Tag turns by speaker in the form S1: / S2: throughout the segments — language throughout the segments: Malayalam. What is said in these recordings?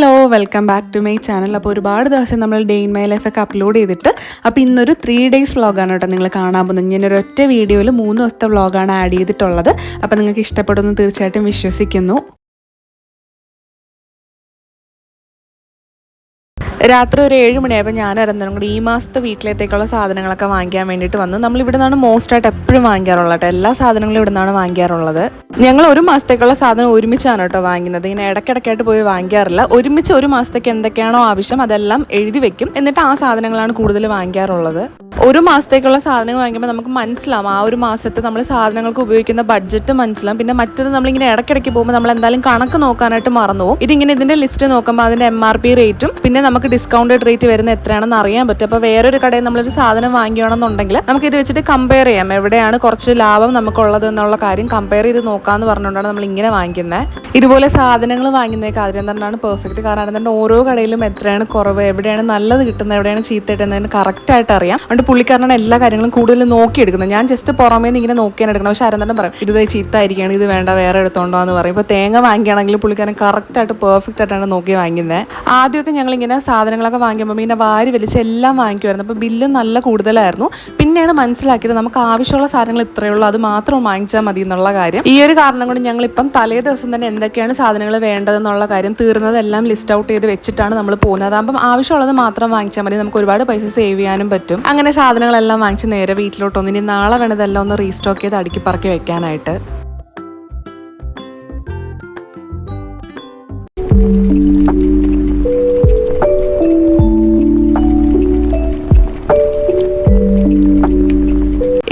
S1: Hello welcome back to my channel. അപ്പോൾ ഒരുപാട് ദിവസം നമ്മൾ ഡേ ഇൻ മൈ ലൈഫൊക്കെ അപ്ലോഡ് ചെയ്തിട്ട് അപ്പോൾ ഇന്നൊരു 3 days വ്ളോഗാണ് കേട്ടോ നിങ്ങൾ കാണാൻ പോകുന്നത്. ഞാനൊരു ഒറ്റ വീഡിയോയിൽ 3 ദിവസത്തെ വ്ളോഗാണ് ആഡ് ചെയ്തിട്ടുള്ളത്. അപ്പോൾ നിങ്ങൾക്ക് ഇഷ്ടപ്പെടുമെന്ന് തീർച്ചയായിട്ടും വിശ്വസിക്കുന്നു. രാത്രി ഒരു 7 മണിയായപ്പോൾ ഞാൻ ഇറങ്ങും കൂടി ഈ മാസത്തെ വീട്ടിലത്തേക്കുള്ള സാധനങ്ങളൊക്കെ വാങ്ങിക്കാൻ വേണ്ടിയിട്ട് വന്നു. നമ്മളിവിടെ നിന്നാണ് മോസ്റ്റായിട്ട് എപ്പോഴും വാങ്ങിക്കാറുള്ളത് കേട്ടോ. എല്ലാ സാധനങ്ങളും ഇവിടെ നിന്നാണ് വാങ്ങിക്കാറുള്ളത്. ഞങ്ങൾ ഒരു മാസത്തേക്കുള്ള സാധനം ഒരുമിച്ചാണ് കേട്ടോ വാങ്ങുന്നത്. ഇങ്ങനെ ഇടയ്ക്കിടയ്ക്കായിട്ട് പോയി വാങ്ങിക്കാറില്ല. ഒരുമിച്ച് ഒരു മാസത്തേക്ക് എന്തൊക്കെയാണോ ആവശ്യം അതെല്ലാം എഴുതി വെക്കും. എന്നിട്ട് ആ സാധനങ്ങളാണ് കൂടുതൽ വാങ്ങിക്കാറുള്ളത്. ഒരു മാസത്തേക്കുള്ള സാധനങ്ങൾ വാങ്ങിക്കുമ്പോൾ നമുക്ക് മനസ്സിലാവും ആ ഒരു മാസത്തെ നമ്മൾ സാധനങ്ങൾക്ക് ഉപയോഗിക്കുന്ന ബഡ്ജറ്റ് മനസ്സിലാവും. പിന്നെ മറ്റത് നമ്മളിങ്ങനെ ഇടയ്ക്കിടയ്ക്ക് പോകുമ്പോൾ നമ്മൾ എന്തായാലും കണക്ക് നോക്കാനായിട്ട് മറന്നു പോകും. ഇതിന്റെ ലിസ്റ്റ് നോക്കുമ്പോൾ അതിന്റെ MRP റേറ്റും പിന്നെ നമുക്ക് ഡിസ്കൗണ്ടഡ് റേറ്റ് വരുന്ന എത്രയാണെന്ന് അറിയാൻ പറ്റും. അപ്പോൾ വേറൊരു കടയിൽ നമ്മളൊരു സാധനം വാങ്ങിക്കണമെന്നുണ്ടെങ്കിൽ നമുക്ക് ഇത് വെച്ചിട്ട് കമ്പയർ ചെയ്യാം, എവിടെയാണ് കുറച്ച് ലാഭം നമുക്കുള്ളത് എന്നുള്ള കാര്യം കമ്പയർ ചെയ്ത് നോക്കാമെന്ന് പറഞ്ഞുകൊണ്ടാണ് നമ്മൾ ഇങ്ങനെ വാങ്ങിക്കുന്നത്. ഇതുപോലെ സാധനങ്ങൾ വാങ്ങുന്ന കാര്യം തന്നെയാണ് പെർഫെക്റ്റ്. കാരണം എന്താണ് ഓരോ കടയിലും എത്രയാണ് കുറവ്, എവിടെയാണ് നല്ലത് കിട്ടുന്നത്, എവിടെയാണ് ചീത്ത കിട്ടുന്നതെന്ന് കറക്റ്റായിട്ട് അറിയാം. അതുകൊണ്ട് പുള്ളിക്കാരനാണ് എല്ലാ കാര്യങ്ങളും കൂടുതൽ നോക്കിയെടുക്കുന്നത്. ഞാൻ ജസ്റ്റ് പുറമേ നിന്ന് ഇങ്ങനെ നോക്കിയാണ് എടുക്കണം. പക്ഷേ അരന്തരം പറയും ഇത് ചീത്ത ആയിരിക്കുകയാണ്, ഇത് വേണ്ട വേറെ എടുത്തോണ്ടോ എന്ന് പറയും. ഇപ്പോൾ തേങ്ങ വാങ്ങിക്കുകയാണെങ്കിൽ പുള്ളിക്കാരൻ കറക്റ്റായിട്ട് പെർഫെക്റ്റ് ആയിട്ടാണ് നോക്കി വാങ്ങിക്കുന്നത്. ആദ്യമൊക്കെ ഞങ്ങളിങ്ങനെ സാധനങ്ങളൊക്കെ വാങ്ങിക്കുമ്പോൾ ഇങ്ങനെ വാരി വലിച്ച് എല്ലാം വാങ്ങിക്കുമായിരുന്നു. അപ്പോൾ ബില്ല് നല്ല കൂടുതലായിരുന്നു. പിന്നെയാണ് മനസ്സിലാക്കിയത് നമുക്ക് ആവശ്യമുള്ള സാധനങ്ങൾ ഇത്രയേ ഉള്ളൂ, അത് മാത്രം വാങ്ങിച്ചാൽ മതി എന്നുള്ള കാര്യം. ഈ ഒരു കാരണം കൊണ്ട് ഞങ്ങളിപ്പം തലേ ദിവസം തന്നെ എന്തൊക്കെയാണ് സാധനങ്ങൾ വേണ്ടതെന്നുള്ള കാര്യം തീർന്നതെല്ലാം ലിസ്റ്റ് ഔട്ട് ചെയ്ത് വെച്ചിട്ടാണ് നമ്മൾ പോകുന്നത്. അതാകുമ്പം ആവശ്യമുള്ളത് മാത്രം വാങ്ങിച്ചാൽ മതി, നമുക്ക് ഒരുപാട് പൈസ സേവ് ചെയ്യാനും പറ്റും. അങ്ങനെ സാധനങ്ങളെല്ലാം വാങ്ങിച്ച് നേരെ വീട്ടിലോട്ട് ഇനി നാളെ വേണതെല്ലാം ഒന്ന് റീസ്റ്റോക്ക് ചെയ്ത് അടുക്കി പറക്കി വെക്കാനായിട്ട്.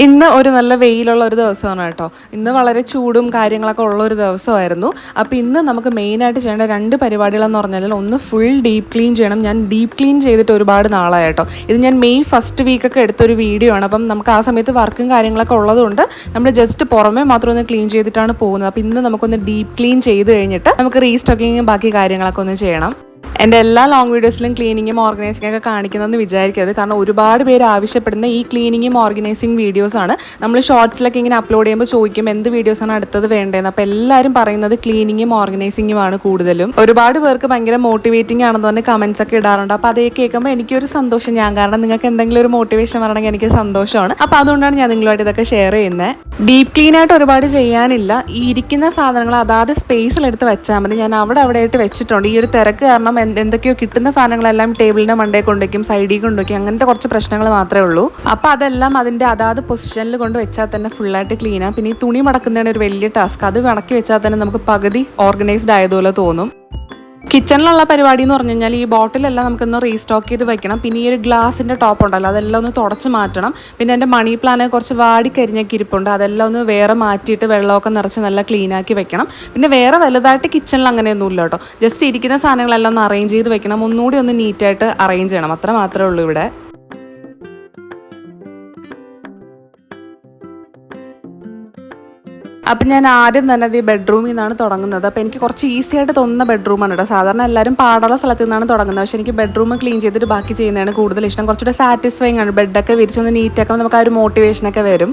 S1: ഇന്ന് ഒരു നല്ല വെയിലുള്ള ഒരു ദിവസമാണ് കേട്ടോ. ഇന്ന് വളരെ ചൂടും കാര്യങ്ങളൊക്കെ ഉള്ള ഒരു ദിവസമായിരുന്നു. അപ്പോൾ ഇന്ന് നമുക്ക് മെയിനായിട്ട് ചെയ്യേണ്ട 2 പരിപാടികളെന്ന് പറഞ്ഞാൽ ഒന്ന് ഫുൾ ഡീപ്പ് ക്ലീൻ ചെയ്യണം. ഞാൻ ഡീപ്പ് ക്ലീൻ ചെയ്തിട്ട് ഒരുപാട് നാളായി കേട്ടോ. ഇത് ഞാൻ മെയ് ഫസ്റ്റ് വീക്കൊക്കെ എടുത്തൊരു വീഡിയോ ആണ്. അപ്പം നമുക്ക് ആ സമയത്ത് വർക്കും കാര്യങ്ങളൊക്കെ ഉള്ളതുകൊണ്ട് നമ്മൾ ജസ്റ്റ് പുറമേ മാത്രം ഒന്ന് ക്ലീൻ ചെയ്തിട്ടാണ് പോകുന്നത്. അപ്പോൾ ഇന്ന് നമുക്കൊന്ന് ഡീപ്പ് ക്ലീൻ ചെയ്ത് കഴിഞ്ഞിട്ട് നമുക്ക് റീസ്റ്റോക്കിങ്ങും ബാക്കി കാര്യങ്ങളൊക്കെ ഒന്ന് ചെയ്യണം. എൻ്റെ എല്ലാ ലോങ് വീഡിയോസിലും ക്ലീനിങ്ങും ഓർഗനൈസിംഗ് ഒക്കെ കാണിക്കുന്നതെന്ന് വിചാരിക്കരുത്. കാരണം ഒരുപാട് പേര് ആവശ്യപ്പെടുന്ന ഈ ക്ലീനിങ്ങും ഓർഗനൈസിങ് വീഡിയോസാണ്. നമ്മൾ ഷോർട്സിലൊക്കെ ഇങ്ങനെ അപ്ലോഡ് ചെയ്യുമ്പോൾ ചോദിക്കും എന്ത് വീഡിയോസാണ് അടുത്തത് വേണ്ടതെന്ന്. അപ്പോൾ എല്ലാവരും പറയുന്നത് ക്ലീനിങ്ങും ഓർഗനൈസിങ്ങുമാണ് കൂടുതലും. ഒരുപാട് പേർക്ക് ഭയങ്കര മോട്ടിവേറ്റിംഗ് ആണെന്ന് പറഞ്ഞ് കമൻസ് ഒക്കെ ഇടാറുണ്ട്. അപ്പോൾ അതേ കേൾക്കുമ്പോൾ എനിക്കൊരു സന്തോഷം. കാരണം നിങ്ങൾക്ക് എന്തെങ്കിലും ഒരു മോട്ടിവേഷൻ വരണമെങ്കിൽ എനിക്ക് സന്തോഷമാണ്. അപ്പോൾ അതുകൊണ്ടാണ് ഞാൻ നിങ്ങളുമായിട്ട് ഇതൊക്കെ ഷെയർ ചെയ്യുന്നത്. ഡീപ്പ് ക്ലീൻ ആയിട്ട് ഒരുപാട് ചെയ്യാനില്ല. ഈ ഇരിക്കുന്ന സാധനങ്ങൾ അതാത് സ്പേസിലെടുത്ത് വെച്ചാൽ മതി. ഞാൻ അവിടെ ആയിട്ട് വെച്ചിട്ടുണ്ട്. ഈ ഒരു തിരക്ക് കാരണം എന്തൊക്കെയോ കിട്ടുന്ന സാധനങ്ങളെല്ലാം ടേബിളിന്റെ മണ്ടേ കൊണ്ടുവയ്ക്കും, സൈഡിൽ കൊണ്ടുവയ്ക്കും, അങ്ങനത്തെ കുറച്ച് പ്രശ്നങ്ങൾ മാത്രമേ ഉള്ളൂ. അപ്പോൾ അതെല്ലാം അതിന്റെ അതാത് പൊസിഷനിൽ കൊണ്ട് വെച്ചാൽ തന്നെ ഫുള്ളായിട്ട് ക്ലീൻ ആകും. പിന്നെ ഈ തുണി മടക്കുന്നതാണ് ഒരു വലിയ ടാസ്ക്. അത് മടക്കി വെച്ചാൽ തന്നെ നമുക്ക് പകുതി ഓർഗനൈസ്ഡ് ആയതുപോലെ തോന്നും. കിച്ചണിലുള്ള പരിപാടി എന്ന് പറഞ്ഞു കഴിഞ്ഞാൽ ഈ ബോട്ടിലെല്ലാം നമുക്കൊന്ന് റീസ്റ്റോക്ക് ചെയ്ത് വെക്കണം. പിന്നെ ഈ ഒരു ഗ്ലാസിൻ്റെ ടോപ്പ് ഉണ്ടല്ലോ അതെല്ലാം ഒന്ന് തുടച്ച് മാറ്റണം. പിന്നെ എൻ്റെ മണി പ്ലാന്റ് കുറച്ച് വാടിക്കരിഞ്ഞൊക്കെ ഇരിപ്പുണ്ട്, അതെല്ലാം ഒന്ന് വേറെ മാറ്റിയിട്ട് വെള്ളമൊക്കെ നിറച്ച് നല്ല ക്ലീനാക്കി വെക്കണം. പിന്നെ വേറെ വലുതായിട്ട് കിച്ചണിൽ അങ്ങനെയൊന്നുമില്ല കേട്ടോ. ജസ്റ്റ് ഇരിക്കുന്ന സാധനങ്ങളെല്ലാം ഒന്ന് അറേഞ്ച് ചെയ്ത് വെക്കണം, ഒന്നുകൂടി ഒന്ന് നീറ്റായിട്ട് അറേഞ്ച് ചെയ്യണം, അത്ര മാത്രമേ ഉള്ളൂ ഇവിടെ. അപ്പം ഞാൻ ആദ്യം തന്നെ ഈ ബെഡ്റൂമിൽ നിന്നാണ് തുടങ്ങുന്നത്. അപ്പോൾ എനിക്ക് കുറച്ച് ഈസി ആയിട്ട് തോന്നുന്ന ബെഡ്റൂമാണ് കേട്ടോ. സാധാരണ എല്ലാവരും പാടുള്ള സ്ഥലത്ത് നിന്നാണ് തുടങ്ങുന്നത്. പക്ഷേ എനിക്ക് ബെഡ്റൂം ക്ലീൻ ചെയ്തിട്ട് ബാക്കി ചെയ്യുന്നതാണ് കൂടുതൽ ഇഷ്ടം. കുറച്ചുകൂടെ സാറ്റിസ്ഫൈങ് ആണ്. ബെഡൊക്കെ വിരിച്ചൊന്ന് നീറ്റാക്കുമ്പോൾ നമുക്ക് ആ ഒരു മോട്ടിവേഷനൊക്കെ വരും.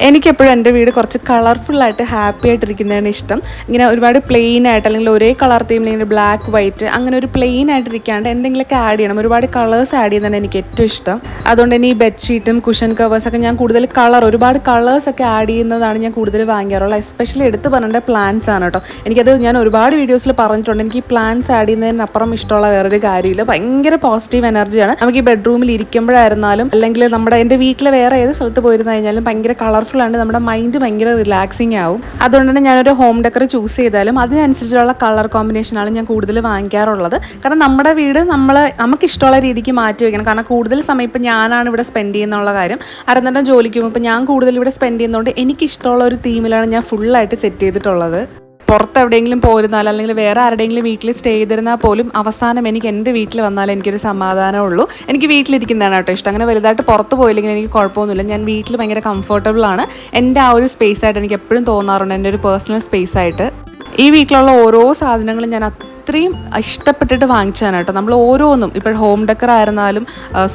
S1: എനിക്കെപ്പോഴും എൻ്റെ വീട് കുറച്ച് കളർഫുള്ളായിട്ട് ഹാപ്പി ആയിട്ടിരിക്കുന്നതാണ് ഇഷ്ടം. ഇങ്ങനെ ഒരുപാട് പ്ലെയിൻ ആയിട്ട് അല്ലെങ്കിൽ ഒരേ കളർ തീമിൽ ഇങ്ങനെ ബ്ലാക്ക് വൈറ്റ് അങ്ങനെ ഒരു പ്ലെയിൻ ആയിട്ടിരിക്കാണ്ട് എന്തെങ്കിലുമൊക്കെ ആഡ് ചെയ്യണം. ഒരുപാട് കളേഴ്സ് ആഡ് ചെയ്യുന്നതാണ് എനിക്ക് ഏറ്റവും ഇഷ്ടം. അതുകൊണ്ട് തന്നെ ഈ ബെഡ്ഷീറ്റും കുഷൻ കവേഴ്സൊക്കെ ഞാൻ കൂടുതൽ ഒരുപാട് കളേഴ്സൊക്കെ ആഡ് ചെയ്യുന്നതാണ് ഞാൻ കൂടുതൽ വാങ്ങിക്കാറുള്ളത്. എസ്പെഷ്യലി എടുത്ത് പറഞ്ഞിട്ട് പ്ലാന്റ്സ് ആണ് കേട്ടോ. എനിക്കത് ഞാൻ ഒരുപാട് വീഡിയോസിൽ പറഞ്ഞിട്ടുണ്ട്. എനിക്ക് ഈ പ്ലാന്റ്സ് ആഡ് ചെയ്യുന്നതിനപ്പുറം ഇഷ്ടമുള്ള വേറൊരു കാര്യമില്ല. ഭയങ്കര പോസിറ്റീവ് എനർജിയാണ്. നമുക്ക് ഈ ബെഡ്റൂമിൽ ഇരിക്കുമ്പോഴായിരുന്നാലും അല്ലെങ്കിൽ എൻ്റെ വീട്ടിൽ വേറെ ഏത് സ്ഥലത്ത് പോയിരുന്നു കഴിഞ്ഞാലും ഭയങ്കര കളർഫുൾ ആണ്. നമ്മുടെ മൈൻഡ് ഭയങ്കര റിലാക്സിങ് ആവും. അതുകൊണ്ട് തന്നെ ഞാനൊരു ഹോം ഡെക്കർ ചൂസ് ചെയ്താലും അതിനനുസരിച്ചുള്ള കളർ കോമ്പിനേഷനാണ് ഞാൻ കൂടുതൽ വാങ്ങിക്കാറുള്ളത്. കാരണം നമ്മുടെ വീട് നമുക്ക് ഇഷ്ടമുള്ള രീതിക്ക് മാറ്റി വെക്കണം. കാരണം കൂടുതൽ സമയം ഇപ്പം ഞാനാണ് ഇവിടെ സ്പെൻഡ് ചെയ്യുന്നുള്ള കാര്യം അരന്തരം ജോലിക്ക് പോകുമ്പോൾ ഇപ്പം ഞാൻ കൂടുതൽ ഇവിടെ സ്പെൻഡ് ചെയ്യുന്നതുകൊണ്ട് എനിക്കിഷ്ടമുള്ള ഒരു തീമിലാണ് ഞാൻ ഫുള്ളായിട്ട് സെറ്റ് ചെയ്തിട്ടുള്ളത്. പുറത്ത് എവിടെയെങ്കിലും പോയിരുന്നാൽ അല്ലെങ്കിൽ വേറെ ആരുടെയെങ്കിലും വീട്ടിൽ സ്റ്റേ ചെയ്തിരുന്നാൽ പോലും അവസാനം എനിക്ക് എൻ്റെ വീട്ടിൽ വന്നാൽ എനിക്കൊരു സമാധാനമുള്ളൂ. എനിക്ക് വീട്ടിലിരിക്കുന്നതാണ് കേട്ടോ ഇഷ്ടം. അങ്ങനെ വലുതായിട്ട് പുറത്ത് പോയില്ലെങ്കിൽ എനിക്ക് കുഴപ്പമൊന്നുമില്ല. ഞാൻ വീട്ടിൽ ഭയങ്കര കംഫർട്ടബിൾ ആണ്. എൻ്റെ ആ ഒരു സ്പേസ് ആയിട്ട് എനിക്ക് എപ്പോഴും തോന്നാറുണ്ട്, എൻ്റെ ഒരു പേഴ്സണൽ സ്പേസ് ആയിട്ട്. ഈ വീട്ടിലുള്ള ഓരോ സാധനങ്ങളും ഞാൻ അത്രയും ഇഷ്ടപ്പെട്ടിട്ട് വാങ്ങിച്ചതാണ് കേട്ടോ. നമ്മൾ ഓരോന്നും ഇപ്പോൾ ഹോം ഡെക്കർ ആയിരുന്നാലും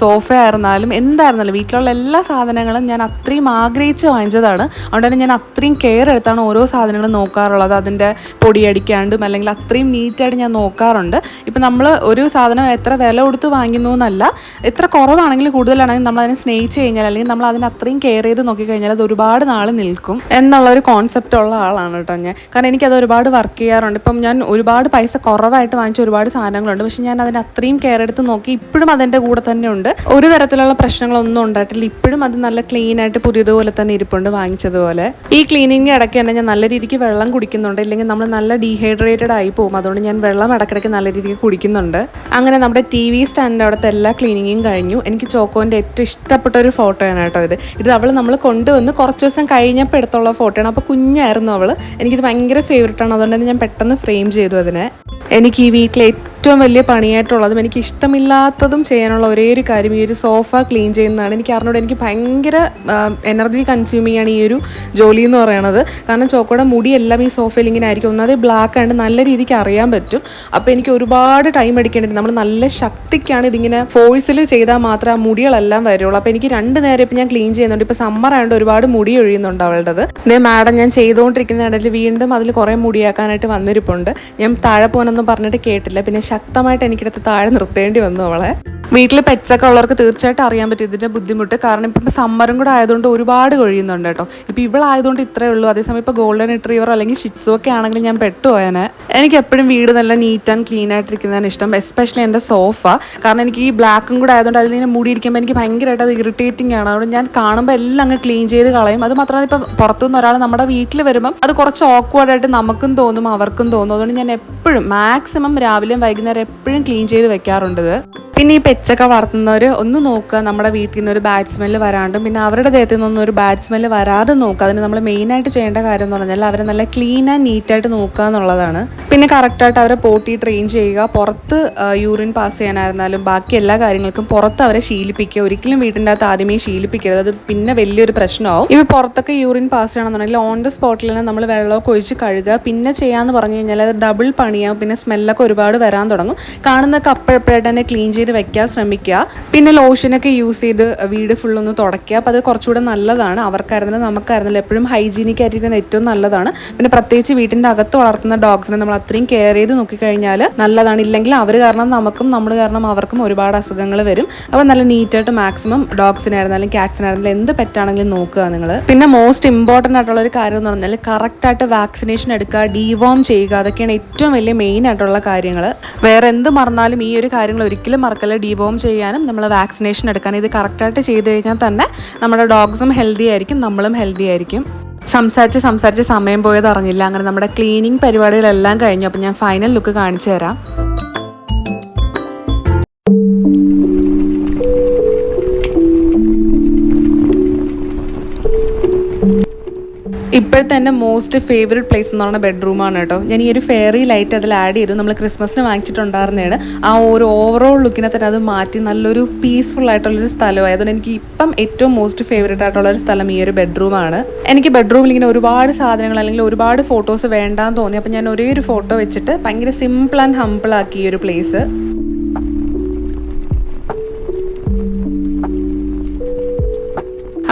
S1: സോഫ ആയിരുന്നാലും എന്തായിരുന്നാലും വീട്ടിലുള്ള എല്ലാ സാധനങ്ങളും ഞാൻ അത്രയും ആഗ്രഹിച്ച് വാങ്ങിച്ചതാണ്. അതുകൊണ്ട് തന്നെ ഞാൻ അത്രയും കെയർ എടുത്താണ് ഓരോ സാധനങ്ങളും നോക്കാറുള്ളത്. അതിൻ്റെ പൊടിയടിക്കാണ്ടും അല്ലെങ്കിൽ അത്രയും നീറ്റായിട്ട് ഞാൻ നോക്കാറുണ്ട്. ഇപ്പം നമ്മൾ ഒരു സാധനം എത്ര വില കൊടുത്ത് വാങ്ങുന്നു എന്നല്ല, എത്ര കുറവാണെങ്കിലും കൂടുതലാണെങ്കിലും നമ്മൾ അതിനെ സ്നേഹിച്ച് കഴിഞ്ഞാൽ അല്ലെങ്കിൽ നമ്മൾ അതിനെ അത്രയും കെയർ ചെയ്ത് നോക്കിക്കഴിഞ്ഞാൽ അത് ഒരുപാട് നാൾ നിൽക്കും എന്നുള്ളൊരു കോൺസെപ്റ്റ് ഉള്ള ആളാണ് കേട്ടോ ഞാൻ. കാരണം എനിക്കത് ഒരുപാട് വർക്ക് ചെയ്യാറുണ്ട്. ഇപ്പം ഞാൻ ഒരുപാട് പൈസ കുറവായിട്ട് വാങ്ങിച്ച ഒരുപാട് സാധനങ്ങളുണ്ട്, പക്ഷെ ഞാൻ അതിന് അത്രയും കെയർ എടുത്ത് നോക്കി ഇപ്പോഴും അതിൻ്റെ കൂടെ തന്നെ ഉണ്ട്. ഒരു തരത്തിലുള്ള പ്രശ്നങ്ങളൊന്നും ഉണ്ടായിട്ടില്ല. ഇപ്പോഴും അത് നല്ല ക്ലീൻ ആയിട്ട് പുതിയതുപോലെ തന്നെ ഇരിപ്പുണ്ട് വാങ്ങിച്ചതുപോലെ. ഈ ക്ലീനിങ് ഇടയ്ക്ക് തന്നെ ഞാൻ നല്ല രീതിക്ക് വെള്ളം കുടിക്കുന്നുണ്ട്, ഇല്ലെങ്കിൽ നമ്മൾ നല്ല ഡീഹൈഡ്രേറ്റഡ് ആയി പോകും. അതുകൊണ്ട് ഞാൻ വെള്ളം ഇടയ്ക്കിടയ്ക്ക് നല്ല രീതിക്ക് കുടിക്കുന്നുണ്ട്. അങ്ങനെ നമ്മുടെ TV സ്റ്റാൻഡിൻ്റെ അവിടുത്തെ എല്ലാ ക്ലീനിങ്ങും കഴിഞ്ഞു. എനിക്ക് ചോക്കോൻ്റെ ഏറ്റവും ഇഷ്ടപ്പെട്ട ഒരു ഫോട്ടോയാണ് കേട്ടോ ഇത് അവൾ നമ്മൾ കൊണ്ടുവന്ന് കുറച്ച് ദിവസം കഴിഞ്ഞപ്പോൾ എടുത്തുള്ള ഫോട്ടോയാണ്. അപ്പോൾ കുഞ്ഞായിരുന്നു അവൾ. എനിക്കിത് ഭയങ്കര ഫേവറേറ്റാണ്. അതുകൊണ്ട് തന്നെ ഞാൻ പെട്ടെന്ന് ഫ്രെയിം ചെയ്തു അതിനെ. എനിക്ക് ഈ വീട്ടിലെ ഏറ്റവും വലിയ പണിയായിട്ടുള്ളതും എനിക്ക് ഇഷ്ടമില്ലാത്തതും ചെയ്യാനുള്ള ഒരേ ഒരു കാര്യം ഈ ഒരു സോഫ ക്ലീൻ ചെയ്യുന്നതാണ്. എനിക്ക് അറിഞ്ഞൂടെ, എനിക്ക് ഭയങ്കര എനർജി കൺസ്യൂമിങ് ആണ് ഈ ഒരു ജോലി എന്ന് പറയുന്നത്. കാരണം ചോക്കോയുടെ മുടിയെല്ലാം ഈ സോഫയിൽ ഇങ്ങനെ ആയിരിക്കും. ഒന്നാമത് ബ്ലാക്ക് ആയിട്ട് നല്ല രീതിക്ക് അറിയാൻ പറ്റും. അപ്പോൾ എനിക്ക് ഒരുപാട് ടൈം എടുക്കേണ്ടിയിരുന്നു. നമ്മൾ നല്ല ശക്തിക്കാണ് ഇതിങ്ങനെ ഫോഴ്സിൽ ചെയ്താൽ മാത്രമേ ആ മുടികളെല്ലാം വരുള്ളൂ. അപ്പോൾ എനിക്ക് 2 നേരം ഇപ്പം ഞാൻ ക്ലീൻ ചെയ്യുന്നുണ്ട്. ഇപ്പോൾ സമ്മർ ആയതുകൊണ്ട് ഒരുപാട് മുടി ഒഴിയുന്നുണ്ട് അവളുടേത്. ഇതേ മാഡം ഞാൻ ചെയ്തുകൊണ്ടിരിക്കുന്ന ഇടയിൽ വീണ്ടും അതിൽ കുറേ മുടിയാക്കാനായിട്ട് വന്നിരിപ്പുണ്ട്. ഞാൻ താഴെ പോകാനൊന്നും പറഞ്ഞിട്ട് കേട്ടില്ല. പിന്നെ ശക്തമായിട്ട് എനിക്കിടത്ത് താഴെ നിർത്തേണ്ടി വന്നു അവളെ. വീട്ടിൽ പെറ്റ്സൊക്കെ ഉള്ളവർക്ക് തീർച്ചയായിട്ടും അറിയാൻ പറ്റും ഇതിൻ്റെ ബുദ്ധിമുട്ട്. കാരണം ഇപ്പം സമ്മറും കൂടെ ആയതുകൊണ്ട് ഒരുപാട് കൊഴിയുന്നുണ്ട് കേട്ടോ. ഇപ്പോൾ ഇവളായതുകൊണ്ട് ഇത്രയേ ഉള്ളൂ. അതേസമയം ഇപ്പോൾ ഗോൾഡൻ റിട്രീവറോ അല്ലെങ്കിൽ ഷിറ്റ്സോ ഒക്കെ ആണെങ്കിൽ ഞാൻ പെട്ടുപോയാനെ. എനിക്ക് എപ്പോഴും വീട് നല്ല നീറ്റ് ആൻഡ് ക്ലീൻ ആയിട്ടിരിക്കുന്നതാണ് ഇഷ്ടം, എസ്പെഷ്യലി എൻ്റെ സോഫ. കാരണം എനിക്ക് ഈ ബ്ലാക്കും കൂടെ ആയതുകൊണ്ട് അതിലിങ്ങനെ മൂടിയിരിക്കുമ്പോൾ എനിക്ക് ഭയങ്കരമായിട്ട് അത് ഇറിറ്റേറ്റിംഗ് ആണ്. അതുകൊണ്ട് ഞാൻ കാണുമ്പോൾ എല്ലാം അങ്ങ് ക്ലീൻ ചെയ്ത് കളയും. അത് മാത്രമല്ല ഇപ്പം പുറത്തുനിന്ന് ഒരാൾ നമ്മുടെ വീട്ടിൽ വരുമ്പം അത് കുറച്ച് ഓക്വേർഡായിട്ട് നമുക്കും തോന്നും അവർക്കും തോന്നും. അതുകൊണ്ട് ഞാൻ എപ്പോഴും മാക്സിമം രാവിലെയും വൈകുന്നേരം എപ്പോഴും ക്ലീൻ ചെയ്ത് വെക്കാറുണ്ട്. പിന്നെ ഈ പെറ്റ്സൊക്കെ വളർത്തുന്നവർ ഒന്ന് നോക്കുക, നമ്മുടെ വീട്ടിൽ നിന്ന് ഒരു ബാഡ് സ്മെല്ല് വരാണ്ടും പിന്നെ അവരുടെ ദേഹത്തു നിന്നൊന്നും ഒരു ബാഡ് സ്മെല്ല് വരാതെ നോക്കുക. അതിന് നമ്മൾ മെയിനായിട്ട് ചെയ്യേണ്ട കാര്യം എന്ന് പറഞ്ഞാൽ അവരെ നല്ല ക്ലീൻ ആൻഡ് നീറ്റായിട്ട് നോക്കുക എന്നുള്ളതാണ്. പിന്നെ കറക്റ്റായിട്ട് അവരെ പോട്ടി ട്രെയിൻ ചെയ്യുക. പുറത്ത് യൂറിൻ പാസ് ചെയ്യാനായിരുന്നാലും ബാക്കി എല്ലാ കാര്യങ്ങൾക്കും പുറത്ത് അവരെ ശീലിപ്പിക്കുക. ഒരിക്കലും വീട്ടിൻ്റെ അകത്ത് ആദ്യമേ ശീലിപ്പിക്കരുത്, അത് പിന്നെ വലിയൊരു പ്രശ്നമാവും. ഇപ്പോൾ പുറത്തൊക്കെ യൂറിൻ പാസ് ചെയ്യണമെന്നുണ്ടെങ്കിൽ ഓൺ ദ സ്പോട്ടിൽ തന്നെ നമ്മൾ വെള്ളമൊക്കെ ഒഴിച്ച് കഴുകുക. പിന്നെ ചെയ്യാമെന്ന് പറഞ്ഞു കഴിഞ്ഞാൽ അത് ഡബിൾ പണിയാവും. പിന്നെ സ്മെല്ലൊക്കെ ഒരുപാട് വരാൻ തുടങ്ങും. കാണുന്നതൊക്കെ അപ്പോഴപ്പോഴായിട്ട് തന്നെ ക്ലീൻ ചെയ്ത് വെക്കാൻ ശ്രമിക്കുക. പിന്നെ ലോഷനൊക്കെ യൂസ് ചെയ്ത് വീട് ഫുള്ളൊന്ന് തുടയ്ക്കുക. അപ്പോൾ അത് കുറച്ചുകൂടെ നല്ലതാണ്. അവർക്കായിരുന്നാലും നമുക്കായിരുന്നാലും എപ്പോഴും ഹൈജീനിക് ആയിരിക്കുന്നത് ഏറ്റവും നല്ലതാണ്. പിന്നെ പ്രത്യേകിച്ച് വീട്ടിൻ്റെ അകത്ത് വളർത്തുന്ന ഡോഗ്സിനെ നമ്മൾ അത്രയും കെയർ ചെയ്ത് നോക്കിക്കഴിഞ്ഞാൽ നല്ലതാണ്. ഇല്ലെങ്കിൽ അവർ കാരണം നമുക്കും നമ്മൾ കാരണം അവർക്കും ഒരുപാട് അസുഖങ്ങൾ വരും. അപ്പോൾ നല്ല നീറ്റായിട്ട് മാക്സിമം ഡോഗ്സിനായിരുന്നാലും ക്യാറ്റ്സിനായിരുന്നാലും എന്ത് പെറ്റാണെങ്കിലും നോക്കുക നിങ്ങൾ. പിന്നെ മോസ്റ്റ് ഇമ്പോർട്ടൻ്റ് ആയിട്ടുള്ള ഒരു കാര്യം എന്ന് പറഞ്ഞാൽ കറക്റ്റായിട്ട് വാക്സിനേഷൻ എടുക്കുക, ഡീവോം ചെയ്യുക. അതൊക്കെയാണ് ഏറ്റവും വലിയ മെയിൻ ആയിട്ടുള്ള കാര്യങ്ങൾ. വേറെ എന്ത് മറന്നാലും ഈ ഒരു കാര്യങ്ങൾ ഒരിക്കലും മറക്കല്ല. ഡീവോം ചെയ്യാനും നമ്മൾ വാക്സിനേഷൻ എടുക്കാനും ഇത് കറക്റ്റായിട്ട് ചെയ്ത് കഴിഞ്ഞാൽ തന്നെ നമ്മുടെ ഡോഗ്സും ഹെൽത്തി ആയിരിക്കും, നമ്മളും ഹെൽത്തി ആയിരിക്കും. സംസാരിച്ച് സമയം പോയത് അറിഞ്ഞില്ല. അങ്ങനെ നമ്മുടെ ക്ലീനിങ് പരിപാടികളെല്ലാം കഴിഞ്ഞു. അപ്പോൾ ഞാൻ ഫൈനൽ ലുക്ക് കാണിച്ചു തരാം. ഇപ്പോഴത്തെ എൻ്റെ മോസ്റ്റ് ഫേവറേറ്റ് പ്ലേസ് എന്ന് പറഞ്ഞാൽ ബെഡ്റൂമാണ് കേട്ടോ. ഞാൻ ഈ ഒരു ഫെയറി ലൈറ്റ് അതിൽ ആഡ് ചെയ്തു. നമ്മൾ ക്രിസ്മസിന് വാങ്ങിച്ചിട്ടുണ്ടായിരുന്നതാണ്. ആ ഒരു ഓവറോൾ ലുക്കിനെ തന്നെ അത് മാറ്റി നല്ലൊരു പീസ്ഫുൾ ആയിട്ടുള്ളൊരു സ്ഥലമായി. അതുകൊണ്ട് എനിക്ക് ഇപ്പം ഏറ്റവും മോസ്റ്റ് ഫേവറേറ്റ് ആയിട്ടുള്ളൊരു സ്ഥലം ഈ ഒരു ബെഡ്റൂമാണ്. എനിക്ക് ബെഡ്റൂമിൽ ഇങ്ങനെ ഒരുപാട് സാധനങ്ങൾ അല്ലെങ്കിൽ ഒരുപാട് ഫോട്ടോസ് വേണ്ടാന്ന് തോന്നി. അപ്പം ഞാൻ ഒരേ ഒരു ഫോട്ടോ വെച്ചിട്ട് ഭയങ്കര സിമ്പിൾ ആൻഡ് ഹംപിൾ ആക്കി ഈ ഒരു പ്ലേസ്.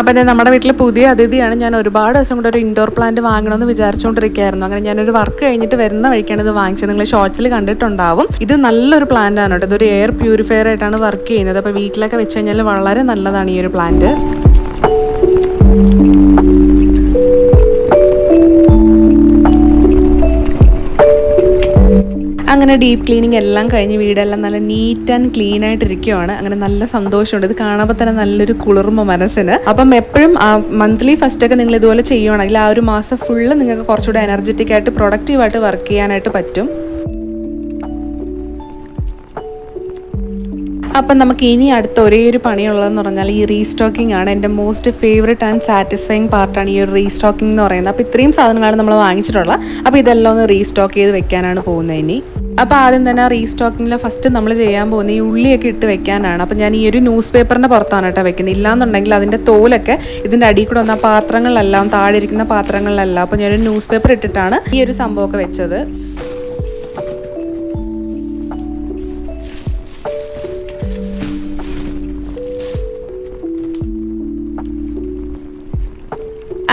S1: അപ്പം നമ്മുടെ വീട്ടിൽ പുതിയ അതിഥിയാണ്. ഞാൻ ഒരുപാട് ദിവസം കൂടെ ഒരു ഇൻഡോർ പ്ലാന്റ് വാങ്ങണമെന്ന് വിചാരിച്ചുകൊണ്ടിരിക്കുകയായിരുന്നു. അങ്ങനെ ഞാനൊരു വർക്ക് കഴിഞ്ഞിട്ട് വരുന്ന വഴിക്കാണ് ഇത് വാങ്ങിച്ചത്. നിങ്ങൾ ഷോർട്സിൽ കണ്ടിട്ടുണ്ടാവും. ഇത് നല്ലൊരു പ്ലാന്റ് ആണ് കേട്ടോ. ഇതൊരു എയർ പ്യൂരിഫയർ ആയിട്ടാണ് വർക്ക് ചെയ്യുന്നത്. അപ്പോൾ വീട്ടിലൊക്കെ വെച്ച് കഴിഞ്ഞാൽ വളരെ നല്ലതാണ് ഈ ഒരു പ്ലാന്റ്. അങ്ങനെ ഡീപ്പ് ക്ലീനിങ് എല്ലാം കഴിഞ്ഞ് വീടെല്ലാം നല്ല നീറ്റ് ആൻഡ് ക്ലീൻ ആയിട്ടിരിക്കുകയാണ്. അങ്ങനെ നല്ല സന്തോഷമുണ്ട്. ഇത് കാണുമ്പോൾ തന്നെ നല്ലൊരു കുളിർമ മനസ്സിന്. അപ്പം എപ്പോഴും മന്ത്ലി ഫസ്റ്റൊക്കെ നിങ്ങൾ ഇതുപോലെ ചെയ്യുവാണെങ്കിൽ ആ ഒരു മാസം ഫുള്ള് നിങ്ങൾക്ക് കുറച്ചുകൂടെ എനർജറ്റിക് ആയിട്ട് പ്രൊഡക്റ്റീവായിട്ട് വർക്ക് ചെയ്യാനായിട്ട് പറ്റും. അപ്പം നമുക്ക് ഇനി അടുത്ത ഒരേ ഒരു പണിയുള്ളതെന്ന് പറഞ്ഞാൽ ഈ റീസ്റ്റോക്കിംഗ് ആണ്. എൻ്റെ മോസ്റ്റ് ഫേവറേറ്റ് ആൻഡ് സാറ്റിസ്ഫൈങ് പാർട്ടാണ് ഈ ഒരു റീസ്റ്റോക്കിംഗ് എന്ന് പറയുന്നത്. അപ്പോൾ ഇത്രയും സാധനങ്ങളാണ് നമ്മൾ വാങ്ങിച്ചിട്ടുള്ളത്. അപ്പോൾ ഇതെല്ലാം ഒന്ന് റീസ്റ്റോക്ക് ചെയ്ത് വെക്കാനാണ് പോകുന്നത് ഇനി. അപ്പോൾ ആദ്യം തന്നെ റീസ്റ്റോക്കിങ്ങിൽ ഫസ്റ്റ് നമ്മൾ ചെയ്യാൻ പോകുന്നത് ഈ ഉള്ളിയൊക്കെ ഇട്ട് വെക്കാനാണ്. അപ്പോൾ ഞാൻ ഈ ഒരു ന്യൂസ് പേപ്പറിൻ്റെ പുറത്താണ് കേട്ടോ വെക്കുന്നത്. ഇല്ലാന്നുണ്ടെങ്കിൽ അതിൻ്റെ തോലൊക്കെ ഇതിൻ്റെ അടിയിൽ കൂടെ വന്ന പാത്രങ്ങളിലെല്ലാം താഴെ ഇരിക്കുന്ന പാത്രങ്ങളിലെല്ലാം. അപ്പോൾ ഞാനൊരു ന്യൂസ് പേപ്പർ ഇട്ടിട്ടാണ് ഈ ഒരു സംഭവമൊക്കെ വെച്ചത്.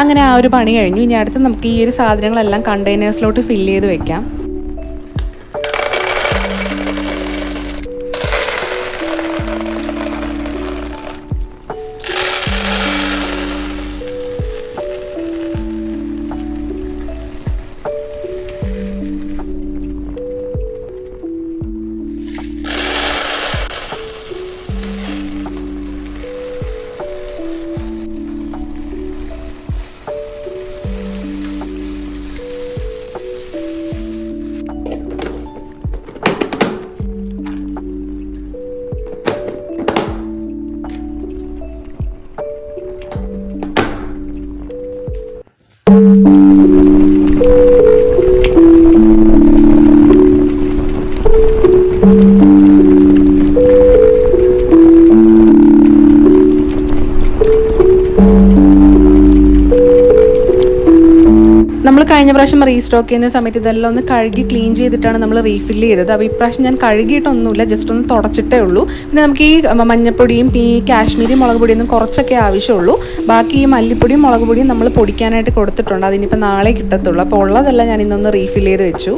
S1: അങ്ങനെ ആ ഒരു പണി കഴിഞ്ഞു. ഇനി അടുത്ത് നമുക്ക് ഈ ഒരു സാധനങ്ങളെല്ലാം കണ്ടെയ്നേഴ്സിലോട്ട് ഫില്ല് ചെയ്ത് വെക്കാം. നമ്മൾ കഴിഞ്ഞ പ്രാവശ്യം റീസ്റ്റോക്ക് ചെയ്യുന്ന സമയത്ത് ഇതെല്ലാം ഒന്ന് കഴുകി ക്ലീൻ ചെയ്തിട്ടാണ് നമ്മൾ റീഫില്ല് ചെയ്തത്. അപ്പോൾ ഇപ്രാവശ്യം ഞാൻ കഴുകിയിട്ടൊന്നുമില്ല, ജസ്റ്റ് ഒന്ന് തുടച്ചിട്ടേ ഉള്ളൂ. പിന്നെ നമുക്ക് ഈ മഞ്ഞപ്പൊടിയും ഈ കാശ്മീരി മുളക് പൊടിയൊന്നും കുറച്ചൊക്കെ ആവശ്യമുള്ളൂ. ബാക്കി ഈ മല്ലിപ്പൊടിയും മുളക് പൊടിയും നമ്മൾ പൊടിക്കാനായിട്ട് കൊടുത്തിട്ടുണ്ട്. അതിനിപ്പോൾ നാളെ കിട്ടത്തുള്ളൂ. അപ്പോൾ ഉള്ളതെല്ലാം ഞാൻ ഇന്നൊന്ന് റീഫില്ല് ചെയ്ത് വെച്ചു.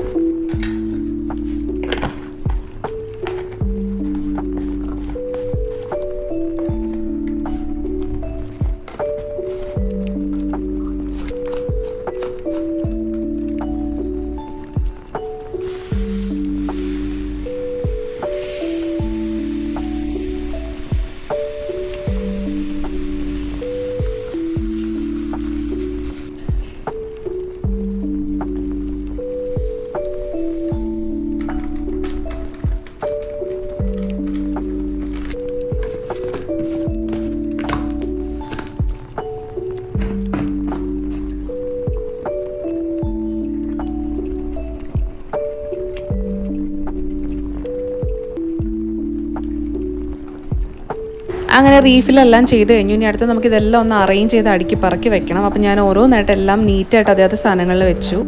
S1: അങ്ങനെ റീഫിലെല്ലാം ചെയ്ത് കഴിഞ്ഞു. ഇനി അടുത്ത് നമുക്ക് ഇതെല്ലാം ഒന്ന് അറേഞ്ച് ചെയ്ത് അടുക്കി പറക്കി വെക്കണം. അപ്പോൾ ഞാൻ ഓരോന്നായിട്ട് എല്ലാം നീറ്റായിട്ട് അതേ സാധനങ്ങളിൽ വെച്ചു.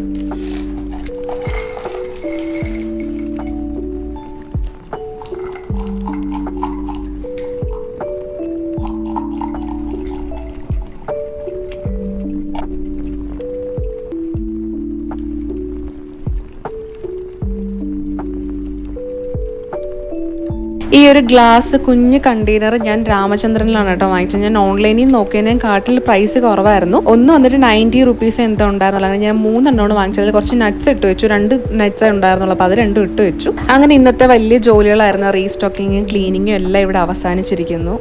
S1: ഈ ഒരു ഗ്ലാസ് കുഞ്ഞ് കണ്ടെയ്നർ ഞാൻ രാമചന്ദ്രനിലാണ് കേട്ടോ വാങ്ങിച്ചത്. ഞാൻ ഓൺലൈനിൽ നോക്കിയതിനേയും കാട്ടിൽ പ്രൈസ് കുറവായിരുന്നു. ഒന്ന് വന്നിട്ട് 90 റുപ്പീസ് എന്തോ ഉണ്ടായിരുന്നുള്ളൂ. അങ്ങനെ ഞാൻ 3 എണ്ണമാണ് വാങ്ങിച്ചത്. അതിൽ കുറച്ച് നട്ട്സ് ഇട്ട് വെച്ചു, 2 നട്ട്സേ ഉണ്ടായിരുന്നുള്ളൂ. അപ്പോൾ അത് 2 ഇട്ട് വെച്ചു. അങ്ങനെ ഇന്നത്തെ വലിയ ജോലികളായിരുന്നു റീസ്റ്റോക്കിങ്ങും ക്ലീനിങ്ങും എല്ലാം ഇവിടെ അവസാനിച്ചിരിക്കുന്നു.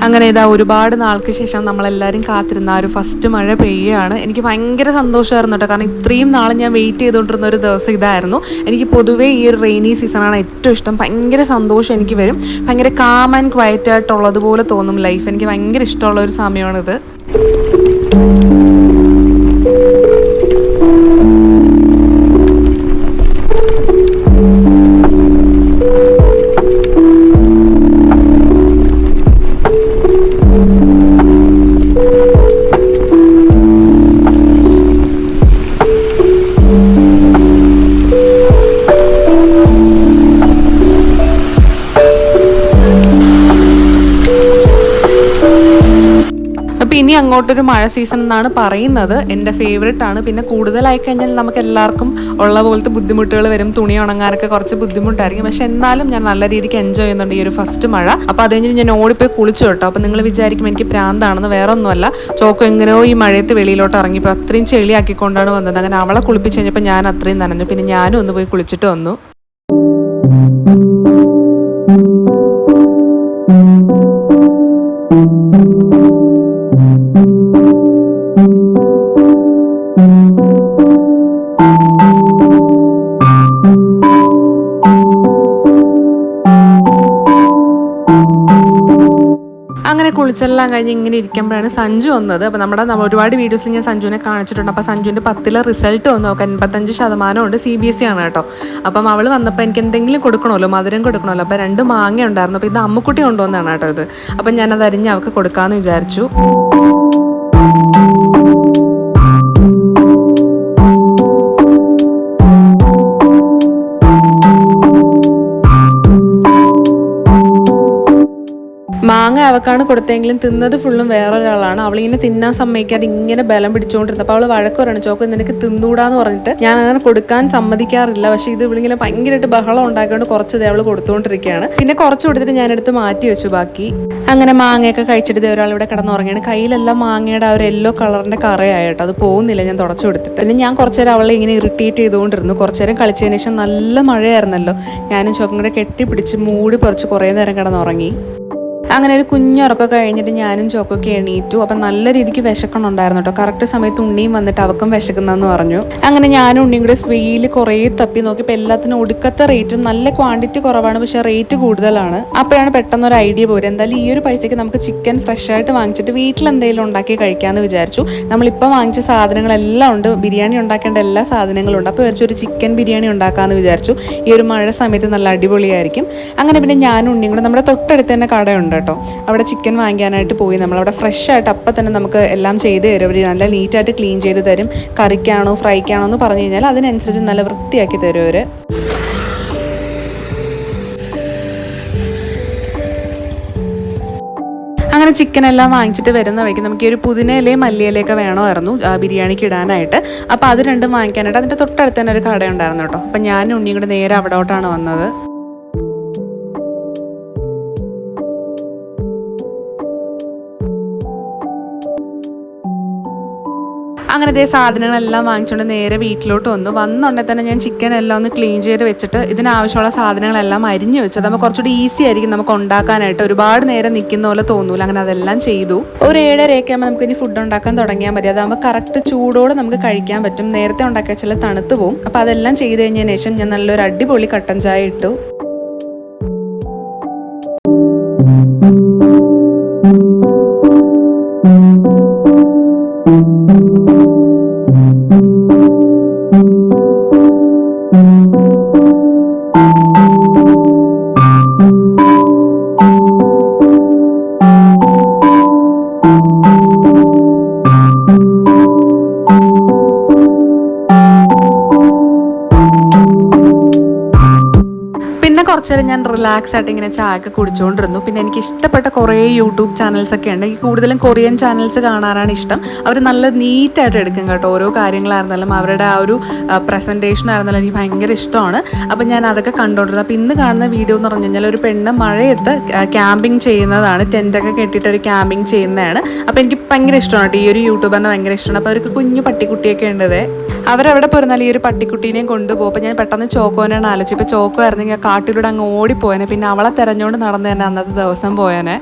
S1: അങ്ങനെ ഇതാ ഒരുപാട് നാൾക്ക് ശേഷം നമ്മളെല്ലാവരും കാത്തിരുന്ന ആ ഒരു ഫസ്റ്റ് മഴ പെയ്യുകയാണ്. എനിക്ക് ഭയങ്കര സന്തോഷമായിരുന്നു കേട്ടോ. കാരണം ഇത്രയും നാൾ ഞാൻ വെയിറ്റ് ചെയ്തുകൊണ്ടിരുന്ന ഒരു ദിവസം ഇതായിരുന്നു. എനിക്ക് പൊതുവേ ഈ ഒരു റെയിനി സീസണാണ് ഏറ്റവും ഇഷ്ടം. ഭയങ്കര സന്തോഷം എനിക്ക് വരും. ഭയങ്കര കാം ആൻഡ് ക്വയറ്റ് ആയിട്ടുള്ളതുപോലെ തോന്നും ലൈഫ്. എനിക്ക് ഭയങ്കര ഇഷ്ടമുള്ള ഒരു സമയമാണിത്. അപ്പോൾ ഇനി അങ്ങോട്ടൊരു മഴ സീസൺ എന്നാണ് പറയുന്നത്. എൻ്റെ ഫേവറേറ്റ് ആണ്. പിന്നെ കൂടുതലായി കഴിഞ്ഞാൽ നമുക്ക് എല്ലാവർക്കും ഉള്ള പോലത്തെ ബുദ്ധിമുട്ടുകൾ വരും. തുണി ഉണങ്ങാനൊക്കെ കുറച്ച് ബുദ്ധിമുട്ടായിരിക്കും. പക്ഷെ എന്നാലും ഞാൻ നല്ല രീതിക്ക് എൻജോയ് ചെയ്യുന്നുണ്ട് ഈ ഒരു ഫസ്റ്റ് മഴ. അപ്പോൾ അത് കഴിഞ്ഞ് ഞാൻ ഓടിപ്പോയി കുളിച്ചു കേട്ടോ. അപ്പോൾ നിങ്ങൾ വിചാരിക്കും എനിക്ക് പ്രാന്താണെന്ന്. വേറെ ഒന്നുമല്ല, ചോക്കോ എങ്ങനെയോ ഈ മഴയത്ത് വെളിയിലോട്ട് ഇറങ്ങിയപ്പോൾ അത്രയും ചെളിയാക്കിക്കൊണ്ടാണ് വന്നത്. അങ്ങനെ അവളെ കുളിപ്പിച്ച് കഴിഞ്ഞപ്പോൾ ഞാൻ അത്രയും നനഞ്ഞു. പിന്നെ ഞാനും ഒന്ന് പോയി കുളിച്ചിട്ട് വന്നു. അങ്ങനെ കുളിച്ചെല്ലാം എല്ലാം കഴിഞ്ഞ് ഇങ്ങനെ ഇരിക്കുമ്പോഴാണ് സഞ്ജു വന്നത്. അപ്പോൾ നമ്മുടെ ഒരുപാട് വീഡിയോസിൽ ഞാൻ സഞ്ജുവിനെ കാണിച്ചിട്ടുണ്ട്. അപ്പോൾ സഞ്ജുവിൻ്റെ 10ലെ റിസൾട്ട് വന്ന് നോക്കാം, 85% ഉണ്ട്. CBSE ആണ് കേട്ടോ. അപ്പം അവൾ വന്നപ്പോൾ എനിക്ക് എന്തെങ്കിലും കൊടുക്കണമല്ലോ, മധുരം കൊടുക്കണമല്ലോ. അപ്പോൾ 2 മാങ്ങ ഉണ്ടായിരുന്നു. അപ്പോൾ ഇത് അമ്മുക്കുട്ടി കൊണ്ടുവന്നതാണ് കേട്ടോ ഇത്. അപ്പം ഞാനത് അരിഞ്ഞ് അവൾക്ക് കൊടുക്കാമെന്ന് വിചാരിച്ചു. മാങ്ങ അവക്കാണ് കൊടുത്തെങ്കിലും തിന്നത് ഫുള്ളും വേറൊരാളാണ്. അവളിങ്ങനെ തിന്നാൻ സമ്മതിക്കാതെ ഇങ്ങനെ ബലം പിടിച്ചുകൊണ്ടിരുന്നത്. അപ്പോൾ അവൾ വഴക്ക് പറയണം, ചോക്ക് നിനക്ക് തിന്നൂടാന്ന് പറഞ്ഞിട്ട് ഞാൻ അങ്ങനെ കൊടുക്കാൻ സമ്മതിക്കാറില്ല. പക്ഷേ ഇത് ഇവളിങ്ങനെ ഭയങ്കരമായിട്ട് ബഹളം ഉണ്ടാക്കിക്കൊണ്ട് കുറച്ച് അവൾ കൊടുത്തുകൊണ്ടിരിക്കുകയാണ്. പിന്നെ കുറച്ച് കൊടുത്തിട്ട് ഞാനെടുത്ത് മാറ്റി വെച്ചു ബാക്കി. അങ്ങനെ മാങ്ങയൊക്കെ കഴിച്ചിട്ട് ഒരാളിവിടെ കിടന്നുറങ്ങിയാണ്. കയ്യിലെല്ലാം മാങ്ങയുടെ ആ ഒരു യെല്ലോ കളറിന്റെ കറയായിട്ടോ, അത് പോകുന്നില്ല ഞാൻ തുടച്ചു കൊടുത്തിട്ട്. പിന്നെ ഞാൻ കുറച്ച് നേരം അവളെ ഇങ്ങനെ ഇറിറ്റേറ്റ് ചെയ്തുകൊണ്ടിരുന്നു. കുറച്ച് നേരം കളിച്ചതിന് ശേഷം നല്ല മഴയായിരുന്നല്ലോ. ഞാനും ചോക്കും കൂടെ കെട്ടിപ്പിടിച്ച് മൂടി പറിച്ച് കുറേ നേരം കിടന്നുറങ്ങി. അങ്ങനെ ഒരു കുഞ്ഞുറക്കം കഴിഞ്ഞിട്ട് ഞാനും ചോക്കൊക്കെ എണീറ്റു. അപ്പം നല്ല രീതിക്ക് വിശക്കണുണ്ടായിരുന്നു കേട്ടോ. കറക്റ്റ് സമയത്ത് ഉണ്ണിയും വന്നിട്ട് അവക്കും വിശക്കുന്നതെന്ന് പറഞ്ഞു. അങ്ങനെ ഞാനും ഉണ്ണിയും കൂടെ സ്വീയിൽ കുറേ തപ്പി നോക്കിയപ്പോൾ എല്ലാത്തിനും ഒടുക്കത്തെ റേറ്റും, നല്ല ക്വാണ്ടിറ്റി കുറവാണ് പക്ഷേ റേറ്റ് കൂടുതലാണ്. അപ്പോഴാണ് പെട്ടെന്ന് ഒരു ഐഡിയ പോരും, എന്തായാലും ഈ ഒരു പൈസയ്ക്ക് നമുക്ക് ചിക്കൻ ഫ്രഷ് ആയിട്ട് വാങ്ങിച്ചിട്ട് വീട്ടിൽ എന്തെങ്കിലും ഉണ്ടാക്കി കഴിക്കാമെന്ന് വിചാരിച്ചു. നമ്മളിപ്പോൾ വാങ്ങിച്ച സാധനങ്ങളെല്ലാം ഉണ്ട്, ബിരിയാണി ഉണ്ടാക്കേണ്ട എല്ലാ സാധനങ്ങളും ഉണ്ട്. അപ്പോൾ വിചാരിച്ചു ഒരു ചിക്കൻ ബിരിയാണി ഉണ്ടാക്കാമെന്ന് വിചാരിച്ചു. ഈ ഒരു മഴ സമയത്ത് നല്ല അടിപൊളിയായിരിക്കും. അങ്ങനെ പിന്നെ ഞാനും ഉണ്ണിയും കൂടെ നമ്മുടെ തൊട്ടടുത്ത് തന്നെ കടയുണ്ട് കേട്ടോ, അവിടെ ചിക്കൻ വാങ്ങിക്കാനായിട്ട് പോയി. നമ്മളവിടെ ഫ്രഷ് ആയിട്ട് അപ്പം തന്നെ നമുക്ക് എല്ലാം ചെയ്ത് തരും. അവർ നല്ല നീറ്റായിട്ട് ക്ലീൻ ചെയ്ത് തരും. കറിക്കാണോ ഫ്രൈക്കാണോ എന്ന് പറഞ്ഞു കഴിഞ്ഞാൽ അതിനനുസരിച്ച് നല്ല വൃത്തിയാക്കി തരും അവർ. അങ്ങനെ ചിക്കൻ എല്ലാം വാങ്ങിച്ചിട്ട് വരുന്ന വഴിക്ക് നമുക്ക് ഒരു പുതിനയിലയും മല്ലിയിലയൊക്കെ വേണമായിരുന്നു ബിരിയാണിക്ക് ഇടാനായിട്ട്. അപ്പോൾ അത് രണ്ടും വാങ്ങിക്കാനായിട്ട് അതിൻ്റെ തൊട്ടടുത്ത് തന്നെ ഒരു കടയുണ്ടായിരുന്നു കേട്ടോ. അപ്പം ഞാനും ഉണ്ണിയും കൂടെ നേരെ അവിടോട്ടാണ് വന്നത്. അങ്ങനെ ഇതേ സാധനങ്ങളെല്ലാം വാങ്ങിച്ചുകൊണ്ട് നേരെ വീട്ടിലോട്ട് വന്നുണ്ടെങ്കിൽ തന്നെ ഞാൻ ചിക്കൻ എല്ലാം ഒന്ന് ക്ലീൻ ചെയ്ത് വെച്ചിട്ട് ഇതിനാവശ്യമുള്ള സാധനങ്ങളെല്ലാം അരിഞ്ഞ് വെച്ചത് നമുക്ക് കുറച്ചുകൂടി ഈസി ആയിരിക്കും നമുക്ക് ഉണ്ടാക്കാനായിട്ട്. ഒരുപാട് നേരം നിൽക്കുന്ന പോലെ തോന്നൂല. അങ്ങനെ അതെല്ലാം ചെയ്തു. ഒരു 7:30 ആകുമ്പോൾ നമുക്ക് ഇനി ഫുഡ് ഉണ്ടാക്കാൻ തുടങ്ങിയാൽ മതി. അതാകുമ്പോൾ കറക്റ്റ് ചൂടോടെ നമുക്ക് കഴിക്കാൻ പറ്റും. നേരത്തെ ഉണ്ടാക്കിയ ചില തണുത്ത് പോകും. അപ്പോൾ അതെല്ലാം ചെയ്ത് കഴിഞ്ഞതിന് ശേഷം ഞാൻ നല്ലൊരു അടിപൊളി കട്ടൻ ചായ ഇട്ടു. കുറച്ച് നേരം ഞാൻ റിലാക്സ് ആയിട്ട് ഇങ്ങനെ ചായയൊക്കെ കുടിച്ചുകൊണ്ടിരുന്നു. പിന്നെ എനിക്ക് ഇഷ്ടപ്പെട്ട കുറേ യൂട്യൂബ് ചാനൽസൊക്കെ ഉണ്ട്. എനിക്ക് കൂടുതലും കൊറിയൻ ചാനൽസ് കാണാനാണ് ഇഷ്ടം. അവർ നല്ല നീറ്റായിട്ട് എടുക്കും കേട്ടോ. ഓരോ കാര്യങ്ങളായിരുന്നാലും അവരുടെ ആ ഒരു പ്രസൻറ്റേഷൻ ആയിരുന്നാലും എനിക്ക് ഭയങ്കര ഇഷ്ടമാണ്. അപ്പം ഞാൻ അതൊക്കെ കണ്ടുകൊണ്ടിരുന്നത്. അപ്പോൾ ഇന്ന് കാണുന്ന വീഡിയോ എന്ന് പറഞ്ഞു കഴിഞ്ഞാൽ ഒരു പെണ്ണ് മഴയത്ത് ക്യാമ്പിങ് ചെയ്യുന്നതാണ്. ടെൻറ്റൊക്കെ കെട്ടിയിട്ട് ഒരു ക്യാമ്പിങ് ചെയ്യുന്നതാണ്. അപ്പോൾ എനിക്ക് ഭയങ്കര ഇഷ്ടമാണ് കേട്ടോ. ഈ ഒരു യൂട്യൂബറിനെ ഭയങ്കര ഇഷ്ടമാണ്. അപ്പോൾ അവർക്ക് കുഞ്ഞു പട്ടിക്കുട്ടിയൊക്കെ ഉണ്ടതേ. അവരവിടെ പോയിരുന്നാൽ ഈ ഒരു പട്ടിക്കുട്ടീനെയും കൊണ്ടുപോകും. അപ്പോൾ ഞാൻ പെട്ടെന്ന് ചോക്കോനാണ് ആലോചിച്ചു. ഇപ്പോൾ ചോക്കോ ആയിരുന്നെങ്കിൽ കാട്ടിലൂടെ അങ്ങ് ഓടിപ്പോയനെ. പിന്നെ അവളെ തെരഞ്ഞുകൊണ്ട് നടന്നു തന്നെ അന്നത്തെ ദിവസം പോയനെ.